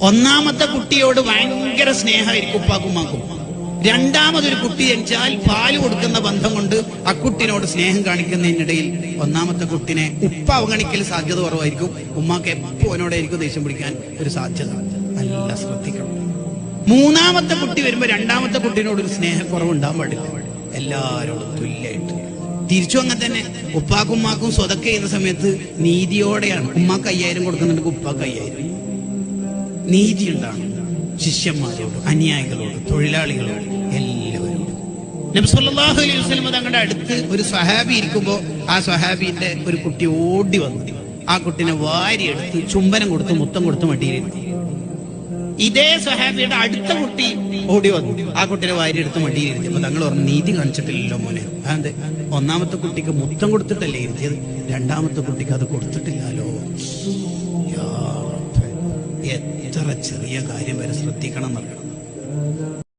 ഒന്നാമത്തെ കുട്ടിയോട് ഭയങ്കര സ്നേഹമായിരിക്കും ഉപ്പാക്കുമാക്കും. രണ്ടാമതൊരു കുട്ടി ജനിച്ചാൽ പാല് കൊടുക്കുന്ന ബന്ധം കൊണ്ട് ആ കുട്ടിനോട് സ്നേഹം കാണിക്കുന്നതിനിടയിൽ ഒന്നാമത്തെ കുട്ടിനെ ഉപ്പ അവഗണിക്കൽ സാധ്യത കുറവായിരിക്കും. ഉമ്മാക്ക് എപ്പോ അവനോടായിരിക്കും ദേഷ്യം പിടിക്കാൻ ഒരു സാധ്യത. നല്ല ശ്രദ്ധിക്കണം. മൂന്നാമത്തെ കുട്ടി വരുമ്പോ രണ്ടാമത്തെ കുട്ടിനോട് ഒരു സ്നേഹക്കുറവുണ്ടാകാൻ പാടില്ല. എല്ലാരോടും തുല്യമായിട്ട്. തിരിച്ചു അങ്ങനെ തന്നെ ഉപ്പാക്കും ഉമ്മാക്കും സ്വതക്ക ചെയ്യുന്ന സമയത്ത് നീതിയോടെയാണ്. ഉമ്മാക്ക് 5000 കൊടുക്കുന്നുണ്ടെങ്കിൽ ഉപ്പാക്ക് 5000. നീതി ഉണ്ടാണ് ശിഷ്യന്മാരോട്, അനുയായികളോട്, തൊഴിലാളികളോട്, എല്ലാവരോടും. നബി സല്ലല്ലാഹു അലൈഹി വസല്ലം തങ്ങളുടെ അടുത്ത് ഒരു സ്വഹാബി ഇരിക്കുമ്പോ ആ സ്വഹാബിന്റെ ഒരു കുട്ടി ഓടി വന്നു ആ കുട്ടിനെ വാരിയെടുത്ത് ചുംബനം കൊടുത്ത് മുത്തം കൊടുത്ത് മടിയിലിരുത്തി. ഇതേ സ്വഹാബിയുടെ അടുത്ത കുട്ടി ഓടി വന്നു ആ കുട്ടിനെ വാരിയെടുത്ത് മടിയിലിരുത്തിയപ്പോ തങ്ങൾ പറഞ്ഞു, നീതി കാണിച്ചിട്ടില്ലല്ലോ മോനെ. അതെന്ത്? ഒന്നാമത്തെ കുട്ടിക്ക് മുത്തം കൊടുത്തിട്ടല്ലേ ഇരുത്തിയത്, രണ്ടാമത്തെ കുട്ടിക്ക് അത് കൊടുത്തിട്ടില്ലല്ലോ. എത്ര ചെറിയ കാര്യം വരെ ശ്രദ്ധിക്കണം എന്നറിയണം.